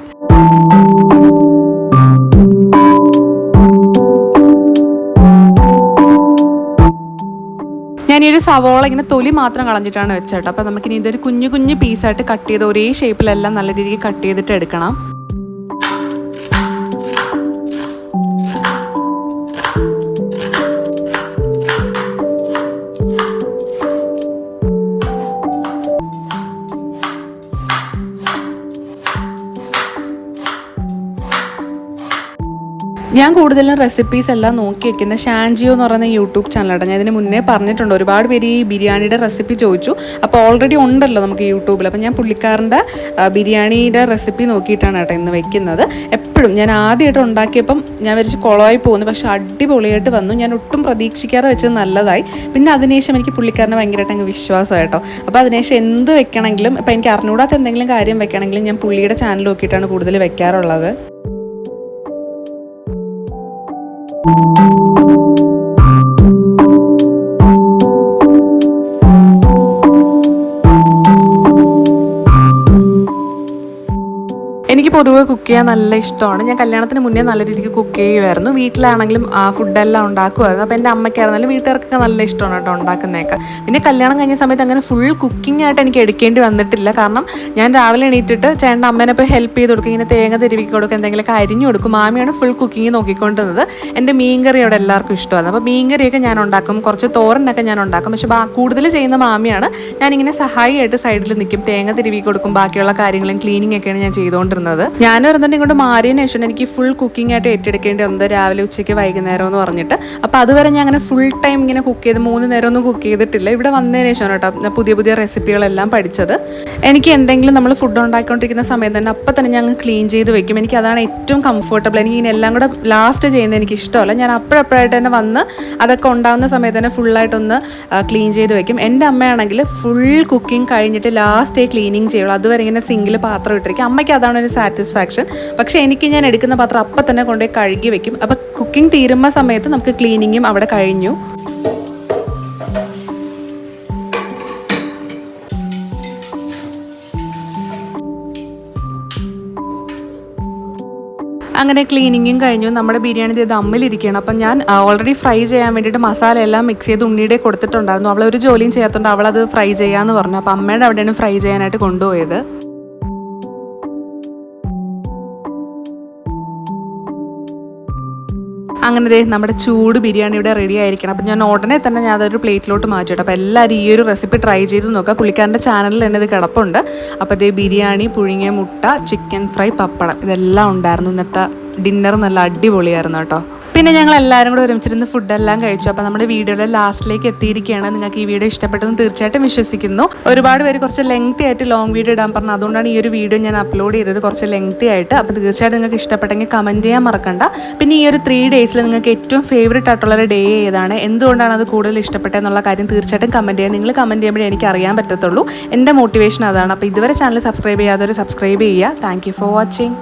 S1: ഞാൻ ഈ ഒരു സവോള ഇങ്ങനെ തൊലി മാത്രം കളഞ്ഞിട്ടാണ് വെച്ചേട്ടോ. അപ്പോൾ നമുക്കിനി ഇതൊരു കുഞ്ഞു കുഞ്ഞു പീസായിട്ട് കട്ട് ചെയ്ത് ഒരേ ഷേപ്പിലെല്ലാം നല്ല രീതിക്ക് കട്ട് ചെയ്തിട്ട് എടുക്കണം. ഞാൻ കൂടുതലും റെസിപ്പീസ് എല്ലാം നോക്കി വെക്കുന്ന ഷാൻജിയോ എന്ന് പറയുന്ന യൂട്യൂബ് ചാനലാണ്. ഞാൻ ഇതിന് മുന്നേ പറഞ്ഞിട്ടുണ്ട്. ഒരുപാട് പേര് ഈ ബിരിയാണിയുടെ റെസിപ്പി ചോദിച്ചു. അപ്പോൾ ഓൾറെഡി ഉണ്ടല്ലോ നമുക്ക് യൂട്യൂബിൽ. അപ്പോൾ ഞാൻ പുള്ളിക്കാരൻ്റെ ബിരിയാണിയുടെ റെസിപ്പി നോക്കിയിട്ടാണ് കേട്ടോ ഇന്ന് വെക്കുന്നത്. എപ്പോഴും ഞാൻ ആദ്യമായിട്ട് ഉണ്ടാക്കിയപ്പം ഞാൻ വിചാരിച്ച് കുളമായി പോകുന്നു. പക്ഷേ അടിപൊളിയായിട്ട് വന്നു. ഞാൻ ഒട്ടും പ്രതീക്ഷിക്കാതെ വെച്ചത് നല്ലതായി. പിന്നെ അതിനുശേഷം എനിക്ക് പുള്ളിക്കാരനെ ഭയങ്കരമായിട്ട് അങ്ങ് വിശ്വാസം കേട്ടോ. അപ്പോൾ അതിനുശേഷം എന്ത് വെക്കണമെങ്കിലും, ഇപ്പോൾ എനിക്ക് അറിഞ്ഞൂടാത്ത എന്തെങ്കിലും കാര്യം വെക്കണമെങ്കിലും ഞാൻ പുള്ളിയുടെ ചാനൽ നോക്കിയിട്ടാണ് കൂടുതൽ വെക്കാറുള്ളത്. എനിക്ക് പൊതുവെ കുക്ക് ചെയ്യാൻ നല്ല ഇഷ്ടമാണ്. ഞാൻ കല്യാണത്തിന് മുന്നേ നല്ല രീതിക്ക് കുക്ക് ചെയ്യുമായിരുന്നു. വീട്ടിലാണെങ്കിലും ഫുഡെല്ലാം ഉണ്ടാക്കുമായിരുന്നു. അപ്പോൾ എൻ്റെ അമ്മയ്ക്കായിരുന്നാലും വീട്ടുകാർക്കൊക്കെ നല്ല ഇഷ്ടമാണ് കേട്ടോ ഉണ്ടാക്കുന്നതൊക്കെ. പിന്നെ കല്യാണം കഴിഞ്ഞ സമയത്ത് അങ്ങനെ ഫുൾ കുക്കിംഗ് ആയിട്ട് എനിക്ക് എടുക്കേണ്ടി വന്നിട്ടില്ല. കാരണം ഞാൻ രാവിലെ എണീറ്റിട്ട് ചേട്ടൻ്റെ അമ്മേനെ പോയി ഹെൽപ്പ് ചെയ്ത് കൊടുക്കും, ഇങ്ങനെ തേങ്ങ തിരുവിക്ക് കൊടുക്കും, എന്തെങ്കിലുമൊക്കെ അരിഞ്ഞു കൊടുക്കും. മാമിയാണ് ഫുൾ കുക്കിംഗ് നോക്കിക്കൊണ്ടിരുന്നത്. എൻ്റെ മീൻകറി അവിടെ എല്ലാവർക്കും ഇഷ്ടമാണ്. അപ്പോൾ മീൻകറിയൊക്കെ ഞാൻ ഉണ്ടാക്കും, കുറച്ച് തോരനൊക്കെ ഞാൻ ഉണ്ടാക്കും. പക്ഷേ കൂടുതൽ ചെയ്യുന്ന മാമിയാണ്. ഞാനിങ്ങനെ സഹായിയായിട്ട് സൈഡിൽ നിൽക്കും, തേങ്ങ തിരുവി കൊടുക്കും, ബാക്കിയുള്ള കാര്യങ്ങളും ക്ലീനിങ് ഒക്കെയാണ് ഞാൻ ചെയ്തുകൊണ്ടിരുന്നത്. ഞാൻ വരുന്നുണ്ട് ഇങ്ങോട്ട് മാറിയതിന് ശേഷം എനിക്ക് ഫുൾ കുക്കിംഗ് ആയിട്ട് ഏറ്റെടുക്കേണ്ടി വന്നത്, രാവിലെ ഉച്ചയ്ക്ക് വൈകുന്നേരം എന്ന് പറഞ്ഞിട്ട്. അപ്പോൾ അതുവരെ ഞാൻ അങ്ങനെ ഫുൾ ടൈം ഇങ്ങനെ കുക്ക് ചെയ്ത് 3 നേരമൊന്നും കുക്ക് ചെയ്തിട്ടില്ല. ഇവിടെ വന്നതിന് ശേഷം കേട്ടോ പുതിയ പുതിയ റെസിപ്പികളെല്ലാം പഠിച്ചത്. എനിക്ക് എന്തെങ്കിലും നമ്മൾ ഫുഡ് ഉണ്ടാക്കിക്കൊണ്ടിരിക്കുന്ന സമയത്ത് തന്നെ അപ്പം തന്നെ ഞാൻ ക്ലീൻ ചെയ്ത് വെക്കും. എനിക്ക് അതാണ് ഏറ്റവും കംഫർട്ടബിൾ. എനിക്ക് ഇങ്ങനെ എല്ലാം കൂടെ ലാസ്റ്റ് ചെയ്യുന്നത് എനിക്ക് ഇഷ്ടമല്ല. ഞാൻ അപ്പോഴപ്പോഴായിട്ട് തന്നെ വന്ന് അതൊക്കെ ഉണ്ടാകുന്ന സമയത്ത് തന്നെ ഫുള്ളായിട്ടൊന്ന് ക്ലീൻ ചെയ്ത് വെക്കും. എൻ്റെ അമ്മയാണെങ്കിൽ ഫുൾ കുക്കിംഗ് കഴിഞ്ഞിട്ട് ലാസ്റ്റേ ക്ലീനിങ് ചെയ്യുള്ളൂ. അതുവരെ ഇങ്ങനെ സിങ്കിൽ പാത്രം ഇട്ടിരിക്കും. അമ്മയ്ക്ക് അതാണ് ഒരു സാറ്റിസ്ഫാക്ഷൻ. പക്ഷേ എനിക്ക് ഞാൻ എടുക്കുന്ന പാത്രം അപ്പം തന്നെ കൊണ്ടുപോയി കഴുകി വെക്കും. അപ്പോൾ കുക്കിംഗ് തീരുന്ന സമയത്ത് നമുക്ക് ക്ലീനിങ്ങും അവിടെ കഴിഞ്ഞു. അങ്ങനെ ക്ലീനിങ്ങും കഴിഞ്ഞു. നമ്മുടെ ബിരിയാണി ഇത് ദമ്മിലിരിക്കുകയാണ്. അപ്പം ഞാൻ ഓൾറെഡി ഫ്രൈ ചെയ്യാൻ വേണ്ടിയിട്ട് മസാല എല്ലാം മിക്സ് ചെയ്ത് ഉണ്ണിയുടെ കൊടുത്തിട്ടുണ്ടായിരുന്നു. അവളൊരു ജോലിയും ചെയ്യാത്തതുകൊണ്ട് അവളത് ഫ്രൈ ചെയ്യാമെന്ന് പറഞ്ഞു. അപ്പം അമ്മയുടെ അവിടെയാണ് ഫ്രൈ ചെയ്യാനായിട്ട് കൊണ്ടുപോയത്. അങ്ങനെ നമ്മുടെ ചൂട് ബിരിയാണി ഇവിടെ റെഡി ആയിരിക്കണം. അപ്പം ഞാൻ ഉടനെ തന്നെ ഞാൻ അതൊരു പ്ലേറ്റിലോട്ട് മാറ്റിയിട്ട്. അപ്പോൾ എല്ലാവരും ഈ ഒരു റെസിപ്പി ട്രൈ ചെയ്ത് നോക്കുക. പുള്ളിക്കാരൻ്റെ ചാനലിൽ തന്നെ ഇത് കിടപ്പുണ്ട്. അപ്പോൾ ബിരിയാണി, പുഴുങ്ങിയ മുട്ട, ചിക്കൻ ഫ്രൈ, പപ്പടം ഇതെല്ലാം ഉണ്ടായിരുന്നു. ഇന്നത്തെ ഡിന്നർ നല്ല അടിപൊളിയായിരുന്നു കേട്ടോ. പിന്നെ ഞങ്ങൾ എല്ലാവരും കൂടെ ഒരുമിച്ചിരുന്ന് ഫുഡെല്ലാം കഴിച്ചു. അപ്പോൾ നമ്മുടെ വീഡിയോയുടെ ലാസ്റ്റിലേക്ക് എത്തിയിരിക്കുകയാണ്. നിങ്ങൾക്ക് ഈ വീഡിയോ ഇഷ്ടപ്പെട്ടെന്ന് തീർച്ചയായിട്ടും വിശ്വസിക്കുന്നു. ഒരുപാട് പേര് കുറച്ച് ലെങ്തി ആയിട്ട് ലോങ് വീഡിയോ ഇടാൻ പറഞ്ഞു. അതുകൊണ്ടാണ് ഈ ഒരു വീഡിയോ ഞാൻ അപ്ലോഡ് ചെയ്തത് കുറച്ച് ലെങ്തി ആയിട്ട്. അപ്പോൾ തീർച്ചയായിട്ടും നിങ്ങൾക്ക് ഇഷ്ടപ്പെട്ടെങ്കിൽ കമൻറ്റ് ചെയ്യാൻ മറക്കണ്ട. പിന്നെ ഈ ഒരു 3 ഡേയ്സിൽ നിങ്ങൾക്ക് ഏറ്റവും ഫേവറേറ്റ് ആയിട്ടുള്ളൊരു ഡേ ഏതാണ്, എന്തുകൊണ്ടാണ് അത് കൂടുതൽ ഇഷ്ടപ്പെട്ടതെന്നുള്ള കാര്യം തീർച്ചയായിട്ടും കമൻറ്റ് ചെയ്യാം. നിങ്ങൾ കമൻറ്റ് ചെയ്യുമ്പോഴേ എനിക്ക് അറിയാൻ പറ്റത്തുള്ളൂ. എൻ്റെ മോട്ടിവേഷൻ അതാണ്. അപ്പോൾ ഇതുവരെ ചാനൽ സബ്സ്ക്രൈബ് ചെയ്യാത്തവർ സബ്സ്ക്രൈബ് ചെയ്യുക. Thank you for watching.